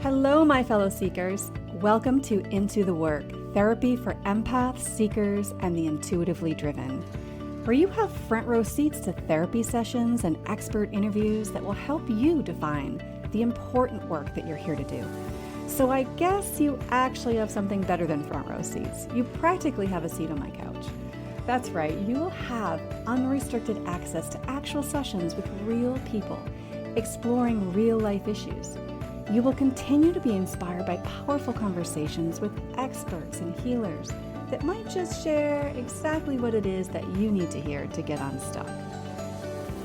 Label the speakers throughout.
Speaker 1: Hello, my fellow seekers. Welcome to Into the Work, therapy for empaths, seekers, and the intuitively driven, where you have front row seats to therapy sessions and expert interviews that will help you define the important work that you're here to do. So I guess you actually have something better than front row seats. You practically have a seat on my couch. That's right, you will have unrestricted access to actual sessions with real people, exploring real life issues. You will continue to be inspired by powerful conversations with experts and healers that might just share exactly what it is that you need to hear to get unstuck.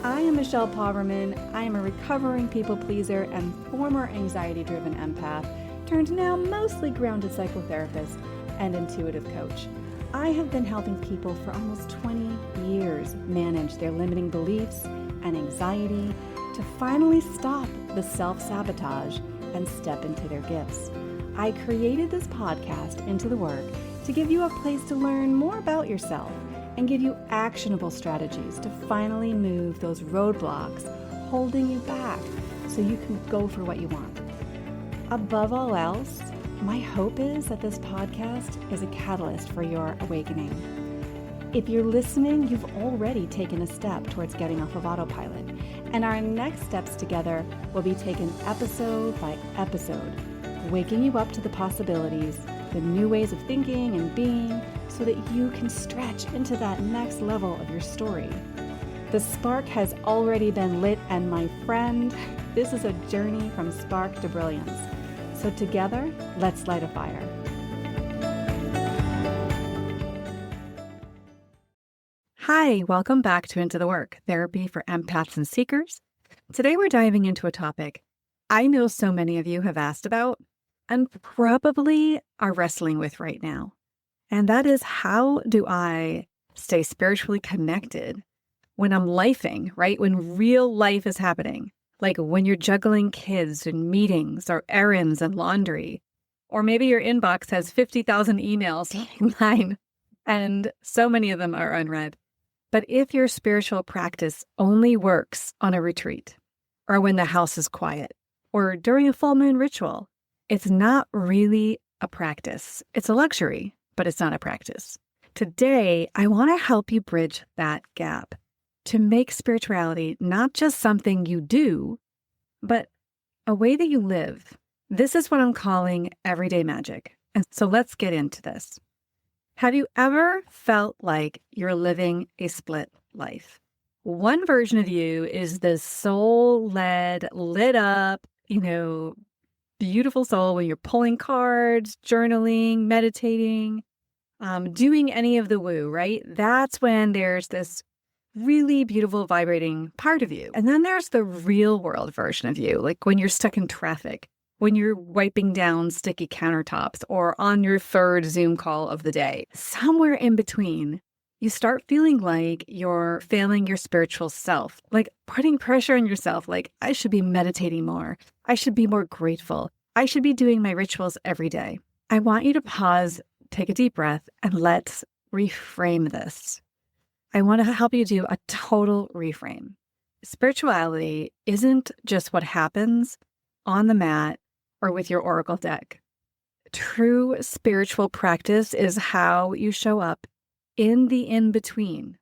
Speaker 1: I am Michelle Pauverman. I am a recovering people pleaser and former anxiety-driven empath, turned now mostly grounded psychotherapist and intuitive coach. I have been helping people for almost 20 years manage their limiting beliefs and anxiety to finally stop the self-sabotage and step into their gifts. I created this podcast, Into the Work, to give you a place to learn more about yourself and give you actionable strategies to finally move those roadblocks holding you back so you can go for what you want. Above all else, my hope is that this podcast is a catalyst for your awakening. If you're listening, you've already taken a step towards getting off of autopilot, and our next steps together will be taken episode by episode, waking you up to the possibilities, the new ways of thinking and being, so that you can stretch into that next level of your story. The spark has already been lit, and my friend, this is a journey from spark to brilliance. So together, let's light a fire. Hi, welcome back to Into the Work, therapy for empaths and seekers. Today we're diving into a topic I know so many of you have asked about and probably are wrestling with right now. And that is, how do I stay spiritually connected when I'm lifing, right? When real life is happening, like when you're juggling kids and meetings or errands and laundry, or maybe your inbox has 50,000 emails in line and so many of them are unread. But if your spiritual practice only works on a retreat, or when the house is quiet, or during a full moon ritual, it's not really a practice. It's a luxury, but it's not a practice. Today, I want to help you bridge that gap to make spirituality not just something you do, but a way that you live. This is what I'm calling everyday magic. And so let's get into this. Have you ever felt like you're living a split life? One version of you is this soul-led, lit up, beautiful soul when you're pulling cards, journaling, meditating, doing any of the woo, right? That's when there's this really beautiful, vibrating part of you. And then there's the real world version of you, like when you're stuck in traffic, when you're wiping down sticky countertops, or on your third Zoom call of the day. Somewhere in between, you start feeling like you're failing your spiritual self, like putting pressure on yourself, like, I should be meditating more. I should be more grateful. I should be doing my rituals every day. I want you to pause, take a deep breath, and let's reframe this. I want to help you do a total reframe. Spirituality isn't just what happens on the mat or with your oracle deck. True spiritual practice is how you show up in the in-between,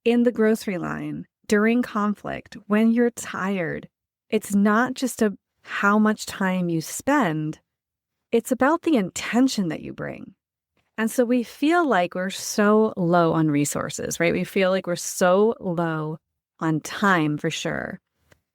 Speaker 1: in the grocery line, during conflict, when you're tired. It's not just how much time you spend, it's about the intention that you bring. And so we feel like we're so low on resources, right? We feel like we're so low on time for sure.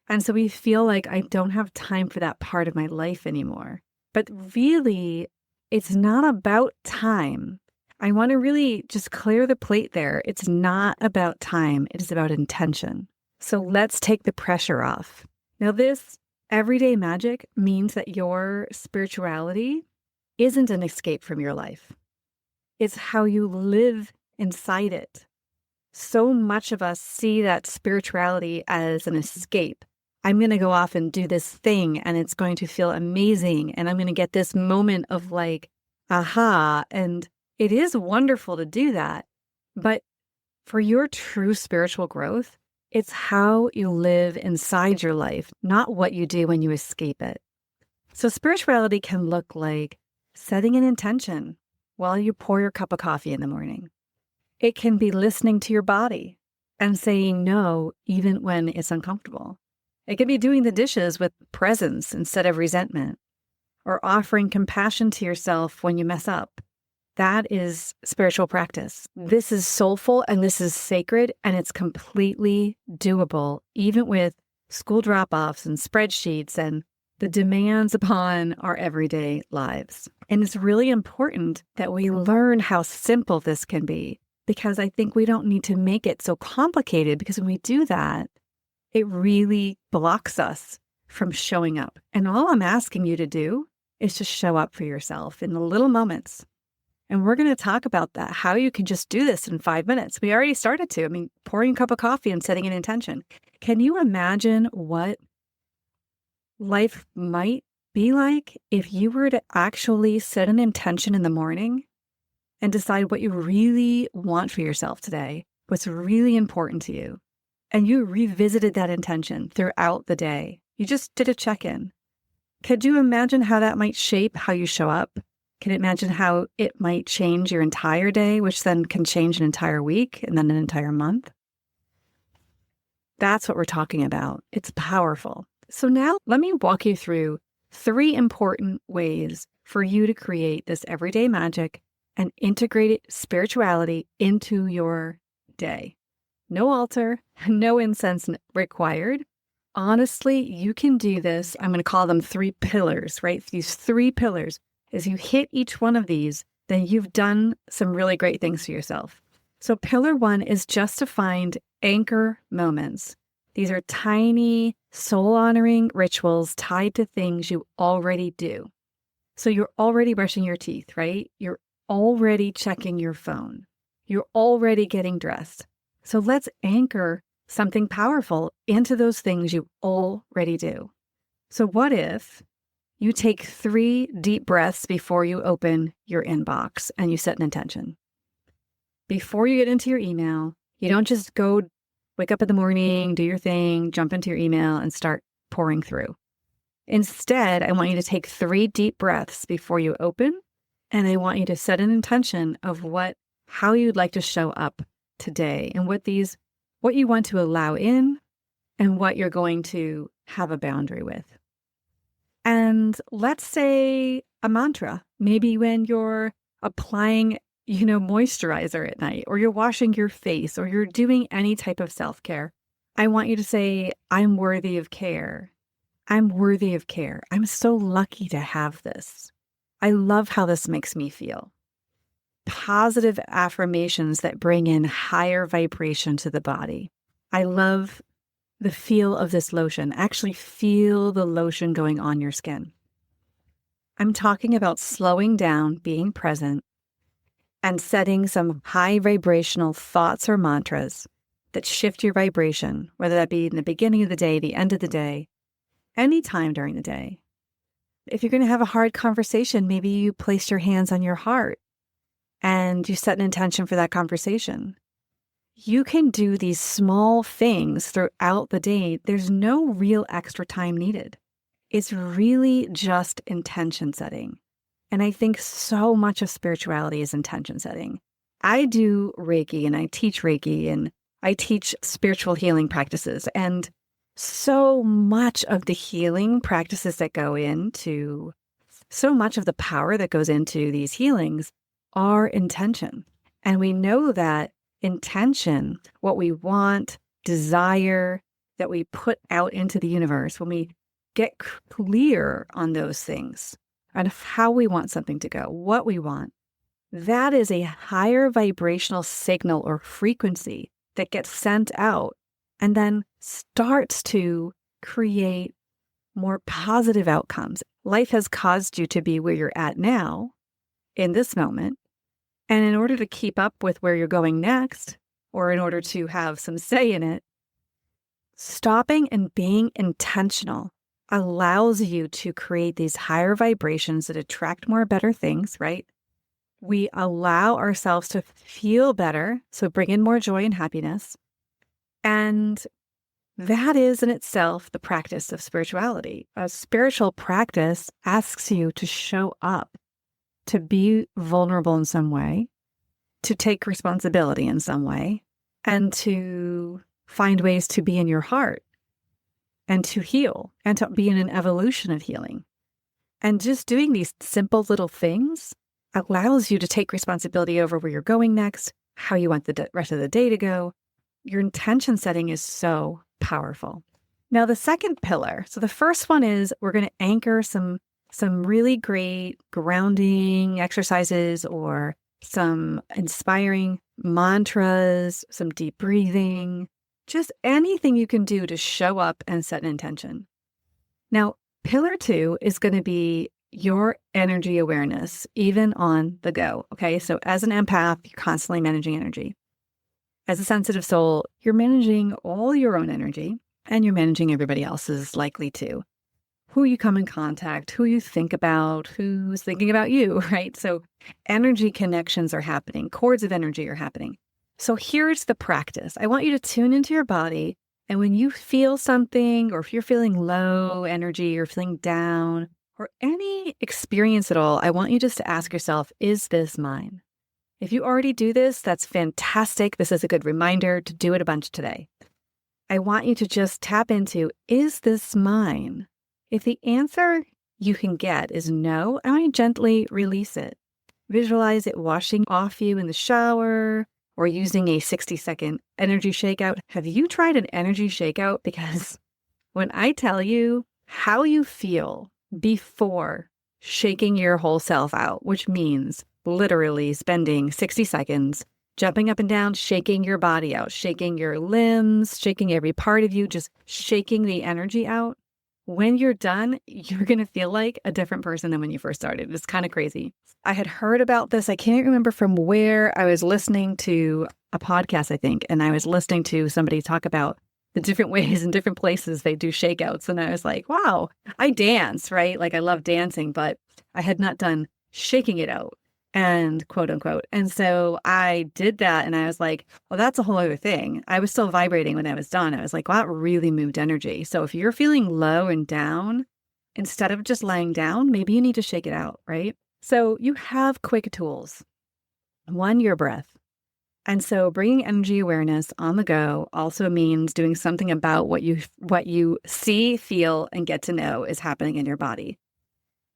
Speaker 1: And so we feel like I don't have time for that part of my life anymore. But really, it's not about time. I want to really just clear the plate there. It's not about time. It is about intention. So let's take the pressure off. Now, this everyday magic means that your spirituality isn't an escape from your life. It's how you live inside it. So much of us see that spirituality as an escape. I'm going to go off and do this thing and it's going to feel amazing. And I'm going to get this moment of like, aha. And it is wonderful to do that. But for your true spiritual growth, it's how you live inside your life, not what you do when you escape it. So spirituality can look like setting an intention while you pour your cup of coffee in the morning. It can be listening to your body and saying no even when it's uncomfortable. It can be doing the dishes with presence instead of resentment, or offering compassion to yourself when you mess up. That is spiritual practice. This is soulful and this is sacred, and it's completely doable, even with school drop-offs and spreadsheets and the demands upon our everyday lives. And it's really important that we learn how simple this can be, because I think we don't need to make it so complicated, because when we do that, it really blocks us from showing up. And all I'm asking you to do is just show up for yourself in the little moments. And we're going to talk about that, how you can just do this in 5 minutes. We already started to. Pouring a cup of coffee and setting an intention. Can you imagine what life might be like if you were to actually set an intention in the morning and decide what you really want for yourself today, what's really important to you, and you revisited that intention throughout the day? You just did a check-in. Could you imagine how that might shape how you show up? Can you imagine how it might change your entire day, which then can change an entire week and then an entire month? That's what we're talking about. It's powerful. So now let me walk you through 3 important ways for you to create this everyday magic and integrate spirituality into your day. No altar, no incense required. Honestly, you can do this. I'm going to call them 3 pillars, right? These 3 pillars. As you hit each one of these, then you've done some really great things for yourself. So pillar 1 is just to find anchor moments. These are tiny, soul-honoring rituals tied to things you already do. So you're already brushing your teeth, right? You're already checking your phone. You're already getting dressed. So let's anchor something powerful into those things you already do. So what if you take 3 deep breaths before you open your inbox and you set an intention? Before you get into your email, you don't just go wake up in the morning, do your thing, jump into your email and start pouring through. Instead, I want you to take 3 deep breaths before you open, and I want you to set an intention of how you'd like to show up today and what you want to allow in and what you're going to have a boundary with. And let's say a mantra, maybe when you're applying, moisturizer at night, or you're washing your face, or you're doing any type of self-care. I want you to say, I'm worthy of care. I'm worthy of care. I'm so lucky to have this. I love how this makes me feel. Positive affirmations that bring in higher vibration to the body. I love the feel of this lotion. Actually feel the lotion going on your skin. I'm talking about slowing down, being present, and setting some high vibrational thoughts or mantras that shift your vibration, whether that be in the beginning of the day, the end of the day, anytime during the day. If you're going to have a hard conversation, maybe you place your hands on your heart and you set an intention for that conversation. You can do these small things throughout the day. There's no real extra time needed. It's really just intention setting. And I think so much of spirituality is intention setting. I do Reiki and I teach Reiki and I teach spiritual healing practices. And so much of the healing practices that go into, so much of the power that goes into these healings are intention. And we know that intention, what we want, desire, that we put out into the universe, when we get clear on those things and how we want something to go, what we want, that is a higher vibrational signal or frequency that gets sent out and then starts to create more positive outcomes. Life has caused you to be where you're at now in this moment. And in order to keep up with where you're going next, or in order to have some say in it, stopping and being intentional allows you to create these higher vibrations that attract more better things, right? We allow ourselves to feel better, so bring in more joy and happiness. And That is in itself the practice of spirituality. A spiritual practice asks you to show up, to be vulnerable in some way, to take responsibility in some way, and to find ways to be in your heart and to heal and to be in an evolution of healing. And just doing these simple little things allows you to take responsibility over where you're going next, how you want the rest of the day to go. Your intention setting is so powerful. Now, the second pillar. So the first one is we're going to anchor some really great grounding exercises or some inspiring mantras, some deep breathing, just anything you can do to show up and set an intention. Now, pillar 2 is going to be your energy awareness, even on the go. Okay. So as an empath, you're constantly managing energy. As a sensitive soul, you're managing all your own energy and you're managing everybody else's likely too. Who you come in contact, who you think about, who's thinking about you, right? So energy connections are happening. Cords of energy are happening. So here's the practice. I want you to tune into your body. And when you feel something, or if you're feeling low energy or feeling down, or any experience at all, I want you just to ask yourself, is this mine? If you already do this, that's fantastic. This is a good reminder to do it a bunch today. I want you to just tap into, is this mine? If the answer you can get is no, I want you to gently release it. Visualize it washing off you in the shower or using a 60-second energy shakeout. Have you tried an energy shakeout? Because when I tell you how you feel before shaking your whole self out, which means literally spending 60 seconds jumping up and down, shaking your body out, shaking your limbs, shaking every part of you, just shaking the energy out. When you're done, you're going to feel like a different person than when you first started. It's kind of crazy. I had heard about this. I can't remember from where. I was listening to a podcast, I think, and I was listening to somebody talk about the different ways and different places they do shakeouts. And I was like, wow, I dance, right? Like I love dancing, but I had not done shaking it out and quote unquote. And so I did that and I was like, well, that's a whole other thing. I was still vibrating when I was done. I was like, wow, that really moved energy. So if you're feeling low and down, instead of just lying down, maybe you need to shake it out, right? So you have quick tools. One, your breath. And so bringing energy awareness on the go also means doing something about what you see, feel, and get to know is happening in your body.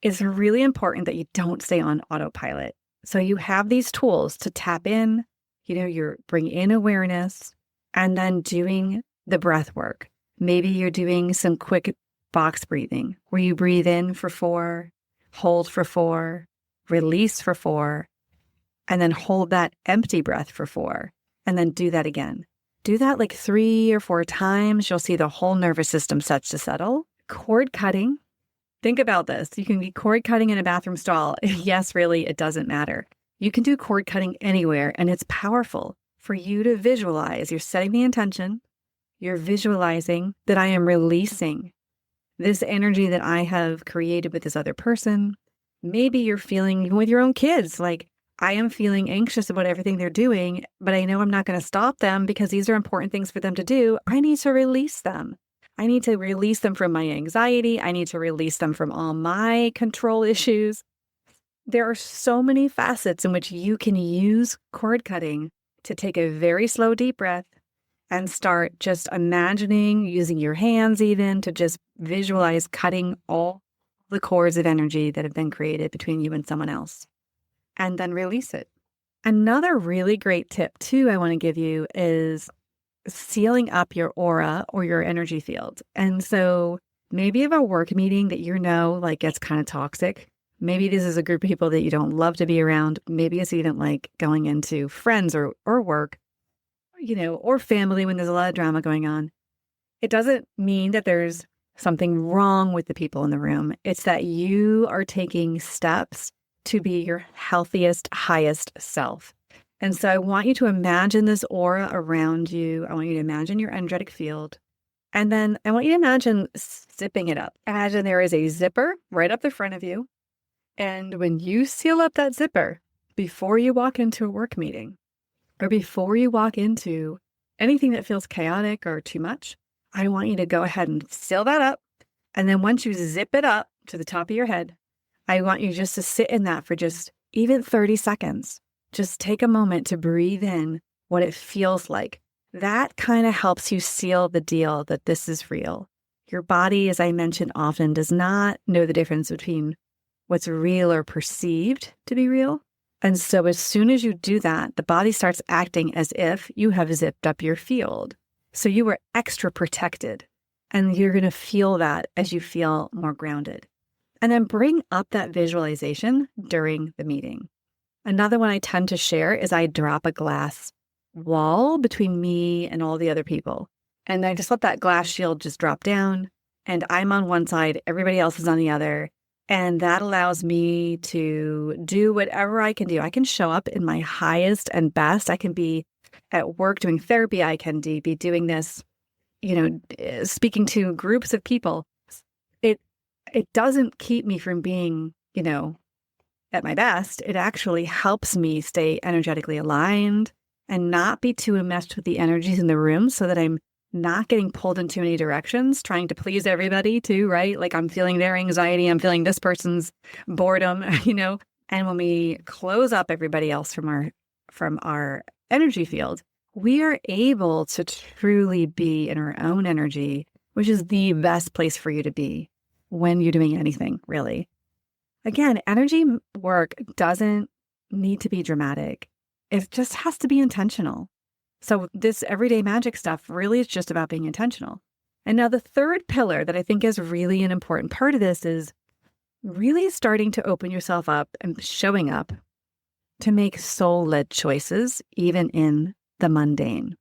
Speaker 1: It's really important that you don't stay on autopilot. So you have these tools to tap in, you're bring in awareness and then doing the breath work. Maybe you're doing some quick box breathing where you breathe in for 4, hold for 4, release for 4, and then hold that empty breath for 4, and then do that again. Do that like 3 or 4 times. You'll see the whole nervous system starts to settle. Cord cutting. Think about this. You can be cord cutting in a bathroom stall. Yes, really, it doesn't matter. You can do cord cutting anywhere, and it's powerful for you to visualize. You're setting the intention. You're visualizing that I am releasing this energy that I have created with this other person. Maybe you're feeling even with your own kids, like, I am feeling anxious about everything they're doing, but I know I'm not going to stop them because these are important things for them to do. I need to release them. I need to release them from my anxiety. I need to release them from all my control issues. There are so many facets in which you can use cord cutting to take a very slow, deep breath and start just imagining, using your hands even to just visualize cutting all the cords of energy that have been created between you and someone else, and then release it. Another really great tip too I want to give you is sealing up your aura or your energy field. And so maybe you have a work meeting that like gets kind of toxic. Maybe this is a group of people that you don't love to be around. Maybe it's even like going into friends or work, or family when there's a lot of drama going on. It doesn't mean that there's something wrong with the people in the room. It's that you are taking steps to be your healthiest, highest self. And so I want you to imagine this aura around you. I want you to imagine your energetic field. And then I want you to imagine zipping it up. Imagine there is a zipper right up the front of you. And when you seal up that zipper, before you walk into a work meeting, or before you walk into anything that feels chaotic or too much, I want you to go ahead and seal that up. And then once you zip it up to the top of your head, I want you just to sit in that for just even 30 seconds. Just take a moment to breathe in what it feels like. That kind of helps you seal the deal that this is real. Your body, as I mentioned often, does not know the difference between what's real or perceived to be real. And so as soon as you do that, the body starts acting as if you have zipped up your field. So you were extra protected. And you're going to feel that as you feel more grounded. And then bring up that visualization during the meeting. Another one I tend to share is I drop a glass wall between me and all the other people. And I just let that glass shield just drop down. And I'm on one side, everybody else is on the other. And that allows me to do whatever I can do. I can show up in my highest and best. I can be at work doing therapy. I can be doing this, speaking to groups of people. It doesn't keep me from being, at my best. It actually helps me stay energetically aligned and not be too enmeshed with the energies in the room so that I'm not getting pulled in too many directions, trying to please everybody too, right? Like I'm feeling their anxiety, I'm feeling this person's boredom, And when we close up everybody else from our energy field, we are able to truly be in our own energy, which is the best place for you to be when you're doing anything, really. Again, energy work doesn't need to be dramatic. It just has to be intentional. So this everyday magic stuff really is just about being intentional. And now the third pillar that I think is really an important part of this is really starting to open yourself up and showing up to make soul-led choices, even in the mundane.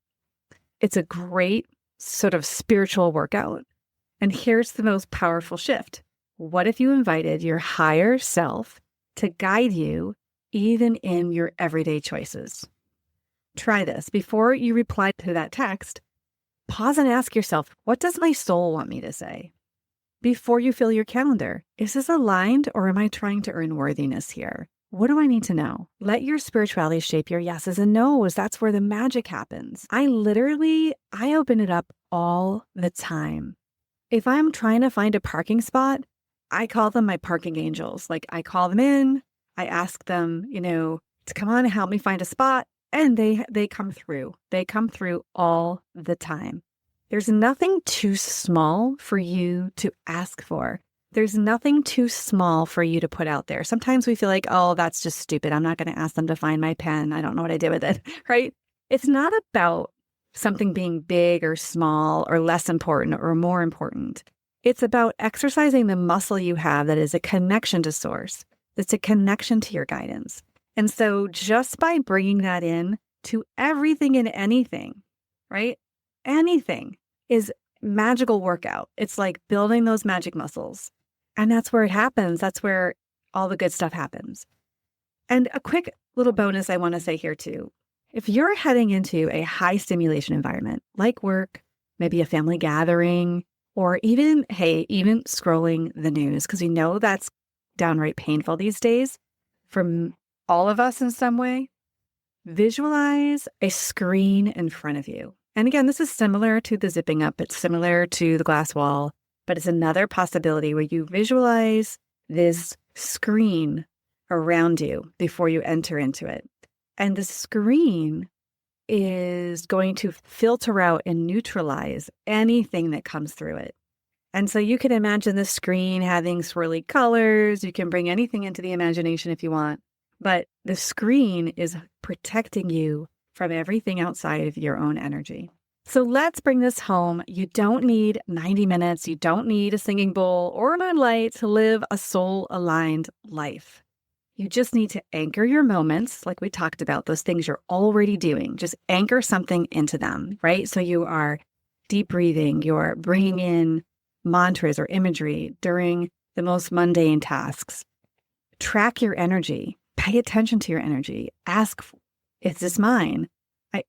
Speaker 1: It's a great sort of spiritual workout. And here's the most powerful shift. What if you invited your higher self to guide you even in your everyday choices? Try this. Before you reply to that text, pause and ask yourself, what does my soul want me to say? Before you fill your calendar, is this aligned or am I trying to earn worthiness here? What do I need to know? Let your spirituality shape your yeses and nos. That's where the magic happens. I open it up all the time. If I'm trying to find a parking spot, I call them my parking angels. Like I call them in, I ask them, to come on and help me find a spot. And they come through. They come through all the time. There's nothing too small for you to ask for. There's nothing too small for you to put out there. Sometimes we feel like, oh, that's just stupid. I'm not going to ask them to find my pen. I don't know what I did with it, right? It's not about something being big or small or less important or more important. It's about exercising the muscle you have that is a connection to source. It's a connection to your guidance. And so just by bringing that in to everything and anything, right? Anything is magical workout. It's like building those magic muscles. And that's where it happens. That's where all the good stuff happens. And a quick little bonus I want to say here too. If you're heading into a high stimulation environment, like work, maybe a family gathering, or even scrolling the news, because we know that's downright painful these days for all of us in some way, visualize a screen in front of you. And again, this is similar to the zipping up. It's similar to the glass wall, but it's another possibility where you visualize this screen around you before you enter into it. And the screen is going to filter out and neutralize anything that comes through it. And so you can imagine the screen having swirly colors. You can bring anything into the imagination if you want. But the screen is protecting you from everything outside of your own energy. So let's bring this home. You don't need 90 minutes. You don't need a singing bowl or a light to live a soul-aligned life. You just need to anchor your moments, like we talked about, those things you're already doing. Just anchor something into them, right? So you are deep breathing. You're bringing in mantras or imagery during the most mundane tasks. Track your energy. Pay attention to your energy. Ask, is this mine?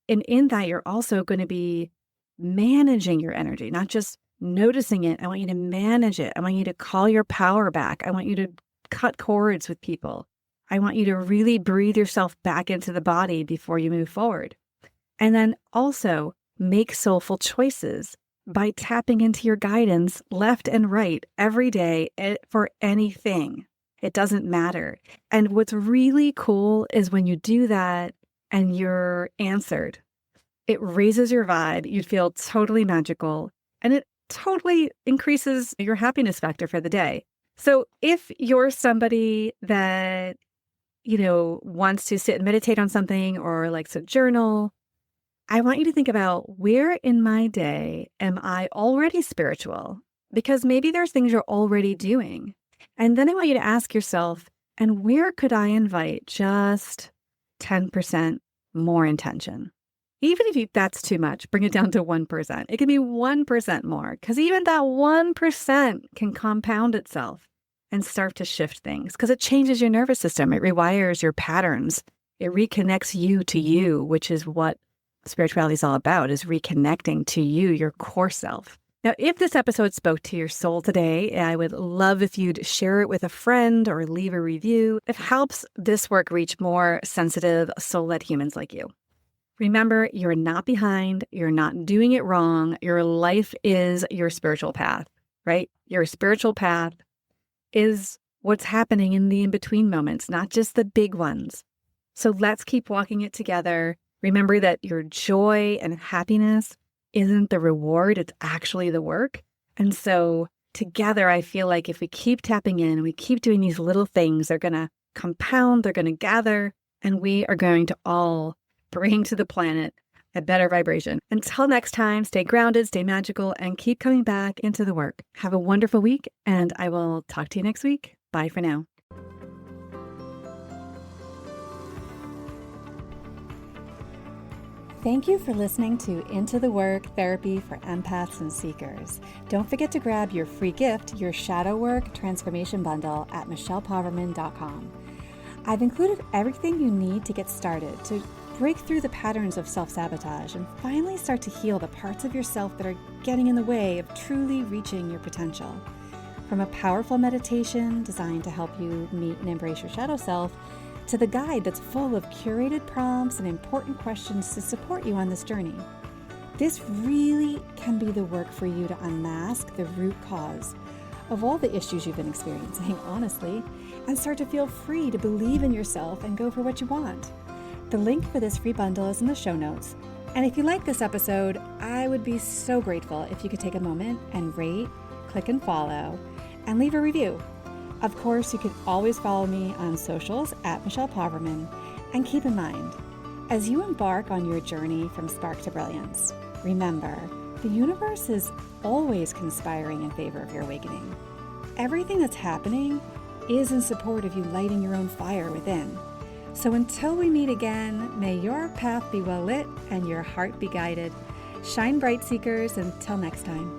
Speaker 1: And in that, you're also going to be managing your energy, not just noticing it. I want you to manage it. I want you to call your power back. I want you to cut cords with people. I want you to really breathe yourself back into the body before you move forward. And then also make soulful choices. by tapping into your guidance left and right every day for anything. It doesn't matter. And what's really cool is when you do that and you're answered, it raises your vibe. You feel totally magical, and it totally increases your happiness factor for the day. So if you're somebody that, wants to sit and meditate on something or likes to journal, I want you to think about, where in my day am I already spiritual? Because maybe there's things you're already doing. And then I want you to ask yourself, and where could I invite just 10% more intention? Even if that's too much, bring it down to 1%. It can be 1% more, because even that 1% can compound itself and start to shift things, because it changes your nervous system. It rewires your patterns. It reconnects you to you, which is what spirituality is all about, is reconnecting to you, your core self. Now, if this episode spoke to your soul today, I would love if you'd share it with a friend or leave a review. It helps this work reach more sensitive, soul-led humans like you. Remember, you're not behind. You're not doing it wrong. Your life is your spiritual path, right? Your spiritual path is what's happening in the in-between moments, not just the big ones. So let's keep walking it together. Remember that your joy and happiness isn't the reward, it's actually the work. And so together, I feel like if we keep tapping in, we keep doing these little things, they're going to compound, they're going to gather, and we are going to all bring to the planet a better vibration. Until next time, stay grounded, stay magical, and keep coming back into the work. Have a wonderful week, and I will talk to you next week. Bye for now. Thank you for listening to Into the Work Therapy for Empaths and Seekers. Don't forget to grab your free gift, your Shadow Work Transformation Bundle, at michellepoverman.com. I've included everything you need to get started to break through the patterns of self-sabotage and finally start to heal the parts of yourself that are getting in the way of truly reaching your potential. From a powerful meditation designed to help you meet and embrace your shadow self, to the guide that's full of curated prompts and important questions to support you on this journey. This really can be the work for you to unmask the root cause of all the issues you've been experiencing, honestly, and start to feel free to believe in yourself and go for what you want. The link for this free bundle is in the show notes. And if you like this episode, I would be so grateful if you could take a moment and rate, click and follow, and leave a review. Of course, you can always follow me on socials at Michelle Poverman. And keep in mind, as you embark on your journey from spark to brilliance, remember, the universe is always conspiring in favor of your awakening. Everything that's happening is in support of you lighting your own fire within. So until we meet again, may your path be well lit and your heart be guided. Shine bright, seekers. Until next time.